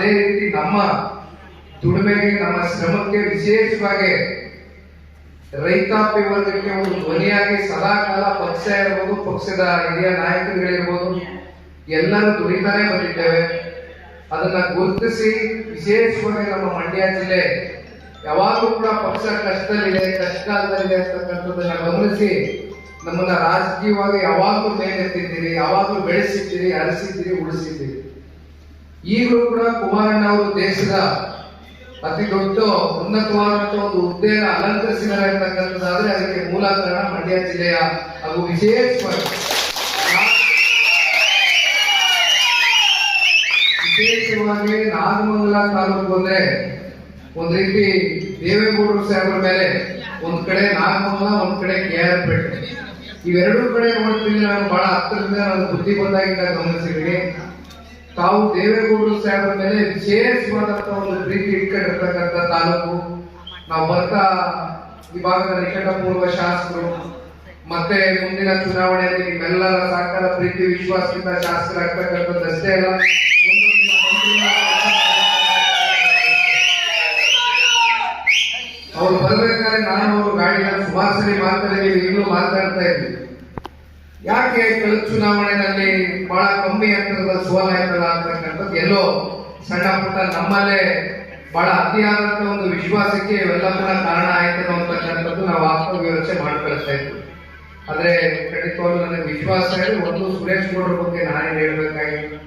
ಅದೇ ರೀತಿ ನಮ್ಮ ದುಡಿಮೆಗೆ, ನಮ್ಮ ಶ್ರಮಕ್ಕೆ, ವಿಶೇಷವಾಗಿ ರೈತಾಪಿ ವರ್ಗಕ್ಕೆ ಒಂದು ಧ್ವನಿಯಾಗಿ ಸದಾಕಾಲ ಪಕ್ಷ ಇರ್ಬೋದು, ಪಕ್ಷದ ಹಿರಿಯ ನಾಯಕರುಗಳಿರ್ಬೋದು, ಎಲ್ಲರೂ ದುಡಿತಾನೆ ಬಂದಿದ್ದೇವೆ. ಅದನ್ನ ಗುರುತಿಸಿ ವಿಶೇಷವಾಗಿ ನಮ್ಮ ಮಂಡ್ಯ ಜಿಲ್ಲೆ ಯಾವಾಗಲೂ ಕೂಡ ಪಕ್ಷ ಕಷ್ಟದಲ್ಲಿದೆ, ಕಷ್ಟಕಾಲದಲ್ಲಿದೆ ಅಂತಕ್ಕಂಥದ್ದನ್ನ ಗಮನಿಸಿ ನಮ್ಮನ್ನ ರಾಜಕೀಯವಾಗಿ ಯಾವಾಗಲೂ ಮೇಲೆತ್ತಿದ್ದೀರಿ, ಯಾವಾಗಲೂ ಬೆಳೆಸಿದ್ದೀರಿ, ಹರಿಸಿದ್ದೀರಿ, ಉಳಿಸಿದ್ದೀರಿ. ಈಗಲೂ ಕೂಡ ಕುಮಾರಣ್ಣ ಅವರು ದೇಶದ ಅತಿ ದೊಡ್ಡ ಉನ್ನತವಾದಂತ ಒಂದು ಹುದ್ದೆಯನ್ನು ಅಲಂಕರಿಸಿದ್ದಾರೆ ಅಂತಕ್ಕಂಥದ್ದಾದ್ರೆ ಅದಕ್ಕೆ ಮೂಲ ಕಾರಣ ಮಂಡ್ಯ ಜಿಲ್ಲೆಯ ಹಾಗೂ ವಿಶೇಷವಾಗಿ ನಾಗಮಂಗಲ ತಾಲೂಕು ಅಂದ್ರೆ ಒಂದ್ ರೀತಿ ದೇವೇಗೌಡರು ಸಾಹೇಬ್ರ ಮೇಲೆ ಒಂದ್ ಕಡೆ ನಾಗಮಂಗಲ, ಒಂದ್ ಕಡೆ KR ಪೇಟೆ, ಇವೆರಡೂ ಕಡೆ ನೋಡ್ತೀನಿ ನಾನು ಬಹಳ ಹತ್ತಿರದಿಂದ ನಾನು ಬುದ್ಧಿ ಬಂದಾಗಿಂದ ಗಮನಿಸಿದ್ದೀನಿ. ತಾವು ದೇವೇಗೌಡರು ಸಾಹೇಬ್ರ ಮೇಲೆ ವಿಶೇಷವಾದಂತ ಒಂದು ಪ್ರೀತಿ ಇಟ್ಕೊಂಡಿರ್ತಕ್ಕಂಥ ತಾಲೂಕು. ನಾವು ಬರ್ತಾ ಈ ಭಾಗದ ನಿಕಟಪೂರ್ವ ಶಾಸಕರು ಮತ್ತೆ ಮುಂದಿನ ಚುನಾವಣೆಯಲ್ಲಿ ನಿಮ್ಮೆಲ್ಲರ ಸಹಕಾರ, ಪ್ರೀತಿ, ವಿಶ್ವಾಸದಿಂದ ಶಾಸಕರಾಗ್ತಕ್ಕಂಥದ್ದಷ್ಟೇ ಅಲ್ಲ, ಅವ್ರು ಬರ್ಬೇಕಾದ್ರೆ ನಾನು ಅವರು ಗಾಡಿನ ಸುಭಾಷಣೆ ಮಾತಾಡಿದ್ದೀವಿ, ಈಗಲೂ ಮಾತಾಡ್ತಾ ಇದ್ವಿ. ಯಾಕೆ ಕಳೆದ ಚುನಾವಣೆಯಲ್ಲಿ ಬಹಳ ಕಮ್ಮಿ ಅಂತರದ ಸೋಲಾಯ್ತಲ್ಲ ಅಂತಕ್ಕಂಥದ್ದು ಎಲ್ಲೋ ಸಣ್ಣ ಪುಟ್ಟ ನಮ್ಮಲ್ಲೇ ಬಹಳ ಅತಿಯಾದಂತ ಒಂದು ವಿಶ್ವಾಸಕ್ಕೆ ಇವೆಲ್ಲ ಕೂಡ ಕಾರಣ ಆಯ್ತು ಅಂತಕ್ಕಂಥದ್ದು ನಾವು ಆತ್ಮವಿಮರ್ಶೆ ಮಾಡ್ಕೊಳ್ತಾ ಇದ್ವಿ. ಆದ್ರೆ ಖಂಡಿತವಾಗ್ಲೂ ನನಗೆ ವಿಶ್ವಾಸ ಇದೆ. ಒಂದು ಸುರೇಶ್ ಗೌಡ್ರ ಬಗ್ಗೆ ನಾನೇ ಹೇಳ್ಬೇಕಾಗಿತ್ತು.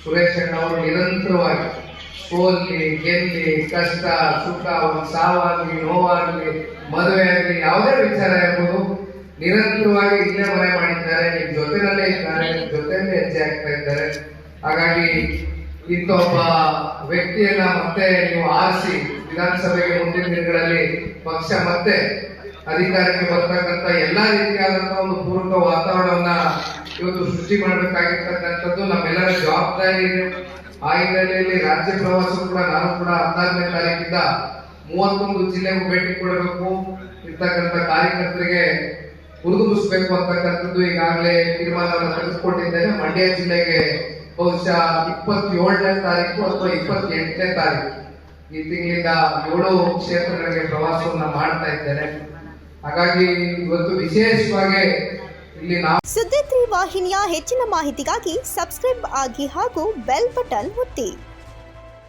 ಸುರೇಶ್ ಅಣ್ಣ ಅವರು ನಿರಂತರವಾಗಿ ಸೋಲ್ಲಿ ಗೆಲ್ಲಿ, ಕಷ್ಟ ಸುಖ, ಒಂದು ಸಾವಾಗ್ಲಿ, ನೋವಾಗ್ಲಿ, ಮದುವೆ ಆಗಲಿ, ಯಾವುದೇ ವಿಚಾರ ಇರ್ಬೋದು, ನಿರಂತರವಾಗಿ ಇಲ್ಲೇ ಮನೆ ಮಾಡಿದ್ದಾರೆ, ನಿಮ್ ಜೊತೆನಲ್ಲೇ ಇದ್ದಾರೆ, ನಿಮ್ ಜೊತೆಯಲ್ಲೇ ಹೆಜ್ಜೆ ಆಗ್ತಾ ಇದ್ದಾರೆ. ಹಾಗಾಗಿ ಇಂಥ ಒಬ್ಬ ವ್ಯಕ್ತಿಯನ್ನ ಮತ್ತೆ ನೀವು ಆರಿಸಿ ವಿಧಾನಸಭೆಗೆ ಮುಂದಿನ ದಿನಗಳಲ್ಲಿ ಪಕ್ಷ ಮತ್ತೆ ಅಧಿಕಾರಕ್ಕೆ ಬರ್ತಕ್ಕಂಥ ಎಲ್ಲಾ ರೀತಿಯಾದಂತಹ ಒಂದು ಪೂರಕ ವಾತಾವರಣವನ್ನ ಇವತ್ತು ಸೃಷ್ಟಿ ಮಾಡಬೇಕಾಗಿರ್ತಕ್ಕಂಥದ್ದು ನಮ್ಮೆಲ್ಲರ ಜವಾಬ್ದಾರಿ ಇದೆ. ಆ ಹಿನ್ನೆಲೆಯಲ್ಲಿ ರಾಜ್ಯ ಪ್ರವಾಸ ಕೂಡ ನಾನು ಕೂಡ 14ನೇ ತಾರೀಕಿಂದ 31 ಜಿಲ್ಲೆಗೂ ಭೇಟಿ ಕೊಡಬೇಕು, ಇರ್ತಕ್ಕಂಥ ಕಾರ್ಯಕರ್ತರಿಗೆ ಹುರಿದುಂಬಿಸಬೇಕು ಅಂತಕ್ಕಂಥದ್ದು ಈಗಾಗಲೇ ತೀರ್ಮಾನವನ್ನು ತೆಗೆದುಕೊಂಡಿದ್ದೇನೆ. ಮಂಡ್ಯ ಜಿಲ್ಲೆಗೆ ಬಹುಶಃ 27ನೇ ತಾರೀಕು ಅಥವಾ 28ನೇ ತಾರೀಕು ಈ ತಿಂಗಳಿಂದ 7 ಕ್ಷೇತ್ರಗಳಿಗೆ ಪ್ರವಾಸವನ್ನ ಮಾಡ್ತಾ ಇದ್ದೇನೆ. ಹಾಗಾಗಿ ಇವತ್ತು ವಿಶೇಷವಾಗಿ ಇಲ್ಲಿ ಸುದ್ದಿ 3 ವಾಹಿನಿಯ ಹೆಚ್ಚಿನ ಮಾಹಿತಿಗಾಗಿ ಸಬ್ಸ್ಕ್ರೈಬ್ ಆಗಿ ಹಾಗೂ ಬೆಲ್ ಬಟನ್ ಒತ್ತಿ.